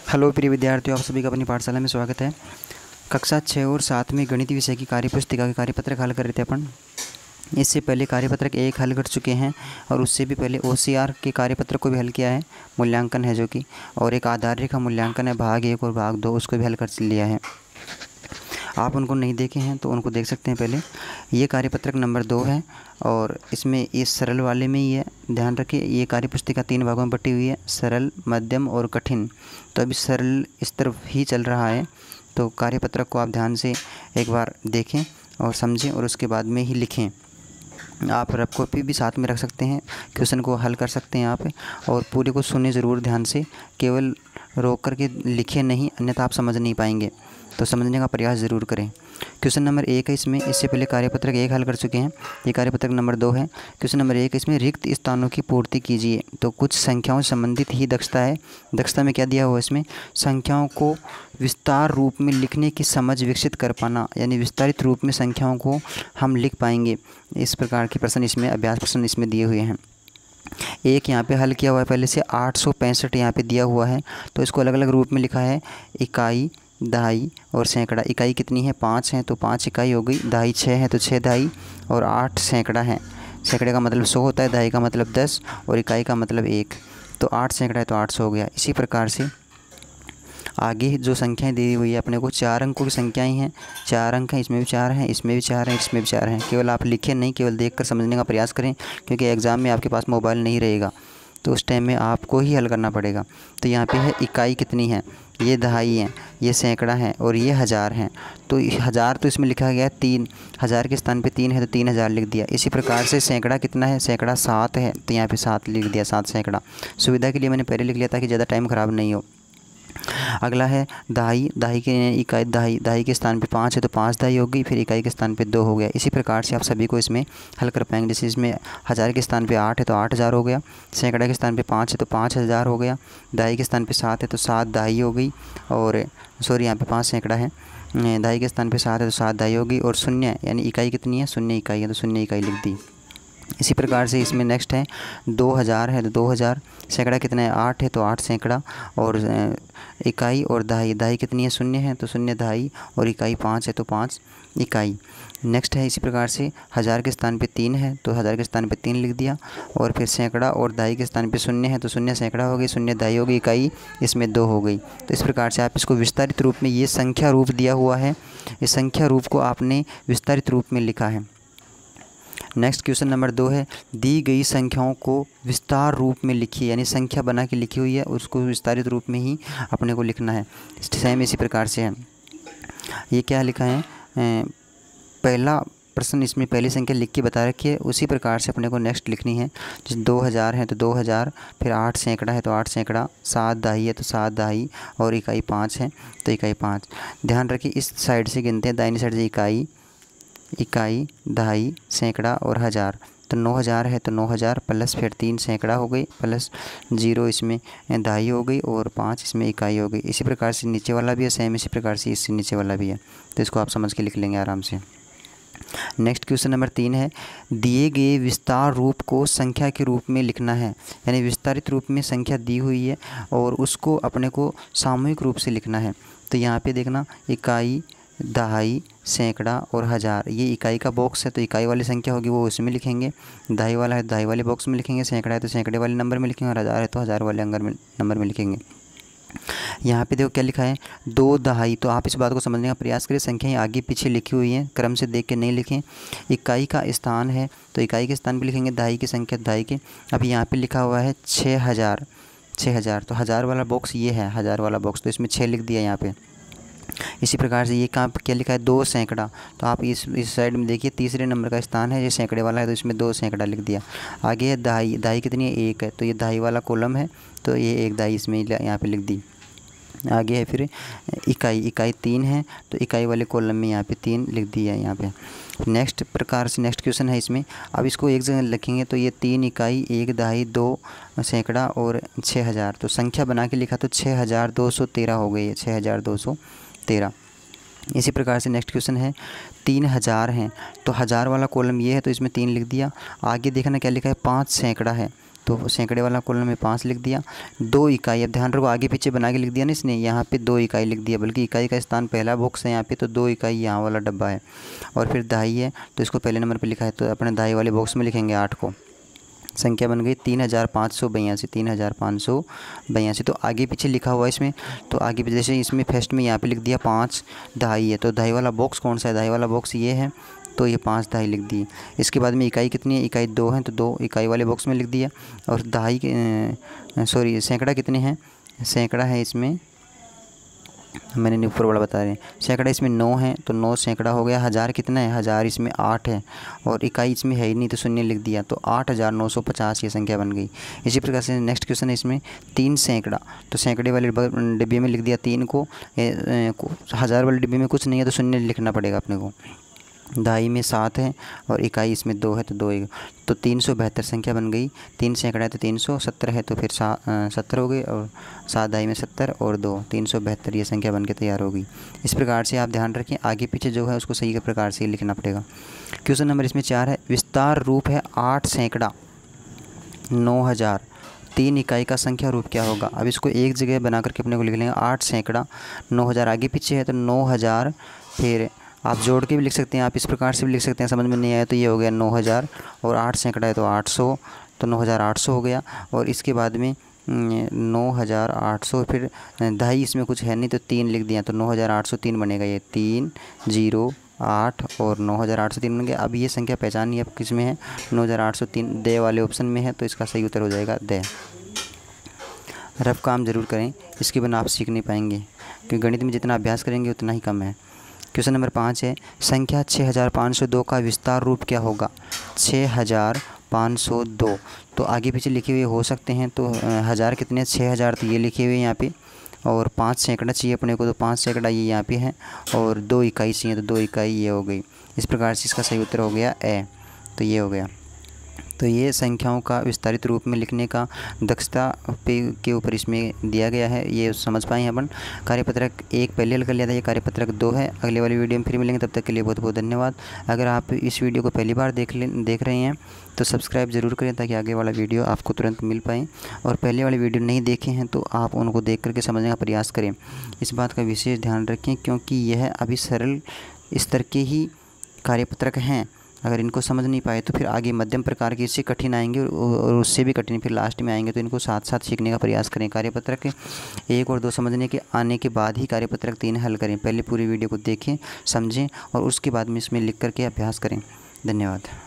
Hello प्रिय विद्यार्थियों, आप सभी का अपनी पाठशाला में स्वागत है। कक्षा 6 और 7 में गणित विषय की कार्यपुस्तिका के कार्यपत्रक हल कर रहे थे अपन। इससे पहले कार्यपत्रक 1 हल कर चुके हैं और उससे भी पहले OCR के कार्यपत्रक को भी हल किया है, मूल्यांकन है जो कि, और एक आधार रेखा मूल्यांकन है भाग 1 और भाग 2, उसको भी हल कर लिया है। आप उनको नहीं देखे हैं तो उनको देख सकते हैं। पहले ये कार्यपत्रक नंबर 2 है और इसमें इस सरल वाले में ही है। ध्यान रखिए, ये कार्यपुस्तिका 3 भागों में बटी हुई है, सरल, मध्यम और कठिन। तो अभी सरल इस तरफ ही चल रहा है, तो कार्यपत्रक को आप ध्यान से एक बार देखें और समझें और उसके बाद में ही लिखें। आप रफ कॉपी भी साथ में रख सकते हैं, क्वेश्चन को हल कर सकते हैं आप, और पूरे को सुने ज़रूर ध्यान से, केवल रोक करके लिखें नहीं, अन्यथा आप समझ नहीं पाएंगे। तो समझने का प्रयास ज़रूर करें। क्वेश्चन नंबर 1 है इसमें, इससे पहले कार्यपत्रक 1 हल कर चुके हैं। ये कार्यपत्रक नंबर 2 है। क्वेश्चन नंबर 1 इसमें रिक्त स्थानों की पूर्ति कीजिए। तो कुछ संख्याओं से संबंधित ही दक्षता है। दक्षता में क्या दिया हुआ है इसमें, संख्याओं को विस्तार रूप में लिखने की समझ विकसित कर पाना, यानी विस्तारित रूप में संख्याओं को हम लिख पाएंगे। इस प्रकार के प्रश्न इसमें, अभ्यास प्रश्न इसमें दिए हुए हैं। एक यहाँ पे हल किया हुआ है पहले से, 865 यहाँ पे दिया हुआ है, तो इसको अलग अलग रूप में लिखा है, इकाई, दहाई और सैकड़ा। इकाई कितनी है, 5 है, तो 5 इकाई हो गई। दहाई 6 है, तो 6 दहाई, और 8 सैकड़ा है। सैकड़े का मतलब 100 होता है, दहाई का मतलब 10 और इकाई का मतलब 1, तो 8 सैकड़ा है तो 800 हो गया। इसी प्रकार से आगे जो संख्याएं दी हुई है अपने को, 4 अंकों की संख्याएं हैं, 4 अंक हैं, इसमें भी 4 हैं, इसमें भी 4 हैं, इसमें भी 4 हैं। केवल आप लिखें नहीं, केवल देखकर समझने का प्रयास करें, क्योंकि एग्ज़ाम में आपके पास मोबाइल नहीं रहेगा, तो उस टाइम में आपको ही हल करना पड़ेगा। तो यहाँ पे है इकाई कितनी है, ये दहाई है, ये सैकड़ा है और ये हज़ार है। तो 1000 तो इसमें लिखा गया 3, 1000 के स्थान पे 3 है तो 3000 लिख दिया। इसी प्रकार से सैकड़ा कितना है, सैकड़ा 7 है, तो यहाँ पे 7 लिख दिया, 7 सैकड़ा। सुविधा के लिए मैंने पहले लिख लिया ताकि ज़्यादा टाइम ख़राब नहीं हो। अगला है दहाई, दहाई के इकाई, दहाई, दहाई के स्थान पे 5 है तो 5 दहाई हो गई, फिर इकाई के स्थान पे 2 हो गया। इसी प्रकार से आप सभी को इसमें हल कर पाएंगे। जैसे इसमें 1000 के स्थान पे 8 है तो 8000 हो गया, सैकड़ा के स्थान पे 5 है तो 5000 हो गया, दहाई के स्थान पे 7 है तो 7 दहाई हो गई, और सॉरी यहाँ पे 5 सैकड़ा है, दहाई के स्थान पे 7 है तो 7 दहाई होगी, और शून्य यानी इकाई कितनी है, शून्य इकाई है तो शून्य इकाई लिख दी। इसी प्रकार से इसमें नेक्स्ट है 2000 है तो 2000, सैकड़ा कितना है, 8 है तो 8 सैकड़ा, और इकाई और दहाई, दहाई कितनी है, शून्य है तो शून्य दहाई, और इकाई 5 है तो 5 इकाई। नेक्स्ट है इसी प्रकार से 1000 के स्थान पे 3 है तो 1000 के स्थान पे 3 लिख दिया, और फिर सैकड़ा और दहाई के स्थान पे 0 है तो 0 सैकड़ा हो गई, 0 दहाई हो गई, इकाई इसमें 2 हो गई। तो इस प्रकार से आप इसको विस्तारित रूप में, ये संख्या रूप दिया हुआ है, इस संख्या रूप को आपने विस्तारित रूप में लिखा है। नेक्स्ट क्वेश्चन नंबर 2 है, दी गई संख्याओं को विस्तार रूप में लिखिए, यानी संख्या बना के लिखी हुई है, उसको विस्तारित रूप में ही अपने को लिखना है। सेम इसी प्रकार से है। ये क्या लिखा है, पहला प्रश्न इसमें पहली संख्या लिख के बता रखी है, उसी प्रकार से अपने को नेक्स्ट लिखनी है। जैसे 2000 है तो 2000, फिर 8 सैकड़ा है तो 8 सैकड़ा, 7 दहाई है तो 7 दहाई, और इकाई 5 है तो इकाई 5। ध्यान रखिए, इस साइड से गिनते हैं, दाहिनी साइड से इकाई, इकाई, दहाई, सैकड़ा और हज़ार। तो 9000 है तो 9000 प्लस फिर 3 सैकड़ा हो गई, प्लस 0 इसमें दहाई हो गई, और 5 इसमें इकाई हो गई। इसी प्रकार से नीचे वाला भी है, सेम इसी प्रकार से इससे नीचे वाला भी है, तो इसको आप समझ के लिख लेंगे आराम से। नेक्स्ट क्वेश्चन नंबर 3 है, दिए गए विस्तार रूप को संख्या के रूप में लिखना है, यानी विस्तारित रूप में संख्या दी हुई है और उसको अपने को सामूहिक रूप से लिखना है। तो यहाँ पे देखना, इकाई, दहाई, सैकड़ा और हज़ार, ये इकाई का बॉक्स है तो इकाई वाली संख्या होगी वो उसमें लिखेंगे, दहाई वाला है तो दहाई वाले बॉक्स में लिखेंगे, सैकड़ा है तो सैकड़े वाले नंबर में लिखेंगे, और हज़ार है तो हज़ार वाले नंबर में लिखेंगे। यहाँ पे देखो क्या लिखा है, 2 दहाई। तो आप इस बात को समझने का प्रयास करें, संख्याएं आगे पीछे लिखी हुई हैं, क्रम से देख के नहीं लिखें। इकाई का स्थान है तो इकाई के स्थान पे लिखेंगे, दहाई की संख्या दहाई के। अभी यहाँ पे लिखा हुआ है 6000, 6000 तो हज़ार वाला बॉक्स ये है, हज़ार वाला बॉक्स, तो इसमें 6 लिख दिया यहाँ पे। इसी प्रकार से ये कहाँ क्या लिखा है, 2 सैकड़ा, तो आप इस साइड में देखिए, तीसरे नंबर का स्थान है, ये सैकड़े वाला है तो इसमें 2 सैकड़ा लिख दिया। आगे है दहाई, दहाई कितनी है, 1 है, तो ये दहाई वाला कॉलम है तो ये 1 दहाई इसमें यहाँ पे लिख दी। आगे है फिर इकाई, इकाई 3 है तो इकाई वाले कॉलम में यहाँ पे 3 लिख दिया है यहाँ पे। नेक्स्ट प्रकार से नेक्स्ट क्वेश्चन है इसमें, अब इसको एक जगह लिखेंगे तो ये 3 इकाई, 1 दहाई, 2 सैकड़ा और 6000, तो संख्या बना के लिखा तो 6213 हो गई है, 6213। इसी प्रकार से नेक्स्ट क्वेश्चन है, 3000 हैं तो हज़ार वाला कॉलम ये है तो इसमें 3 लिख दिया। आगे देखना क्या लिखा है, 5 सैकड़ा है तो सैकड़े वाला कॉलम में 5 लिख दिया। 2 इकाई, अब ध्यान रखो आगे पीछे बना के लिख दिया ना इसने, यहाँ पे 2 इकाई लिख दिया, बल्कि इकाई का स्थान पहला बॉक्स है यहाँ पे, तो 2 इकाई यहाँ वाला डब्बा है। और फिर दहाई है तो इसको पहले नंबर पे लिखा है, तो अपने दहाई वाले बॉक्स में लिखेंगे 8 को। संख्या बन गई 3582, 3582। तो आगे पीछे लिखा हुआ है इसमें, तो आगे पीछे जैसे इसमें फर्स्ट में यहाँ पे लिख दिया 5 दहाई है, तो दहाई वाला बॉक्स कौन सा है, दहाई वाला बॉक्स ये है, तो ये 5 दहाई लिख दी। इसके बाद में इकाई कितनी है, इकाई 2 है, तो 2 इकाई वाले बॉक्स में लिख दिया। और दहाई सैकड़ा कितने हैं, सैकड़ा है इसमें, मैंने ऊपर वाला बता रहे हैं, सैकड़ा इसमें 9 है, तो 9 सैकड़ा हो गया। हज़ार कितना है, हज़ार इसमें 8 है, और इकाई इसमें है ही नहीं तो शून्य लिख दिया, तो 8950 ये संख्या बन गई। इसी प्रकार से नेक्स्ट क्वेश्चन है इसमें 3 सैकड़ा, तो सैकड़े वाले डिब्बे में लिख दिया 3 को, हज़ार वाले डिब्बे में कुछ नहीं है तो शून्य लिखना पड़ेगा अपने को। दहाई में 7 है और इकाई इसमें 2 है, तो 2 तो 372 संख्या बन गई। 3 सैकड़ा है तो 370 है, तो फिर 70 हो गई, और 7 दहाई में 70 और 2 372 ये संख्या बन के तैयार होगी। इस प्रकार से आप ध्यान रखें, आगे पीछे जो है उसको सही के प्रकार से लिखना पड़ेगा। क्वेश्चन नंबर इसमें 4 है, विस्तार रूप है 8 सैकड़ा 9000, 3 इकाई का संख्या रूप क्या होगा। अब इसको एक जगह बना करके अपने को लिख लेंगे, 8 सैकड़ा 9000, आगे पीछे है तो 9000, फिर आप जोड़ के भी लिख सकते हैं, आप इस प्रकार से भी लिख सकते हैं, समझ में नहीं आया तो ये हो गया 9000, और 8 सैकड़ा है तो 800, तो 9800 हो गया। और इसके बाद में 9800, फिर दहाई इसमें कुछ है नहीं तो 3 लिख दिया, तो 9803 बनेगा, ये 3 0 8 और 9803 बन गया। अब ये संख्या पहचानी अब किस में है, 9803 दे वाले ऑप्शन में है, तो इसका सही उत्तर हो जाएगा दे। रफ काम ज़रूर करें, इसके बिना आप सीख नहीं पाएंगे, क्योंकि गणित में जितना अभ्यास करेंगे उतना ही कम है। क्वेश्चन नंबर 5 है, संख्या 6502 का विस्तार रूप क्या होगा। 6502, तो आगे पीछे लिखे हुए हो सकते हैं, तो हज़ार कितने 6000, तो ये लिखे हुए हैं यहाँ पे, और 5 सैकड़ा चाहिए अपने को, तो 5 सैकड़ा ये यहाँ पे है, और 2 इकाई चाहिए, तो 2 इकाई ये हो गई। इस प्रकार से इसका सही उत्तर हो गया ए, तो ये हो गया। तो ये संख्याओं का विस्तारित रूप में लिखने का दक्षता के ऊपर इसमें दिया गया है, ये समझ पाए हैं अपन। कार्यपत्रक 1 पहले हल कर लिया था, ये कार्यपत्रक 2 है। अगले वाली वीडियो में फिर मिलेंगे, तब तक के लिए बहुत बहुत धन्यवाद। अगर आप इस वीडियो को पहली बार देख रहे हैं तो सब्सक्राइब ज़रूर करें, ताकि आगे वाला वीडियो आपको तुरंत मिल पाए। और पहले वाली वीडियो नहीं देखे हैं तो आप उनको देख करके समझने का प्रयास करें। इस बात का विशेष ध्यान रखें, क्योंकि यह अभी सरल स्तर के ही कार्यपत्रक हैं। अगर इनको समझ नहीं पाए तो फिर आगे मध्यम प्रकार के इससे कठिन आएंगे, और उससे भी कठिन फिर लास्ट में आएंगे, तो इनको साथ साथ सीखने का प्रयास करें। कार्यपत्रक 1 और 2 समझने के आने के बाद ही कार्यपत्रक 3 हल करें। पहले पूरी वीडियो को देखें, समझें, और उसके बाद में इसमें लिख करके अभ्यास करें। धन्यवाद।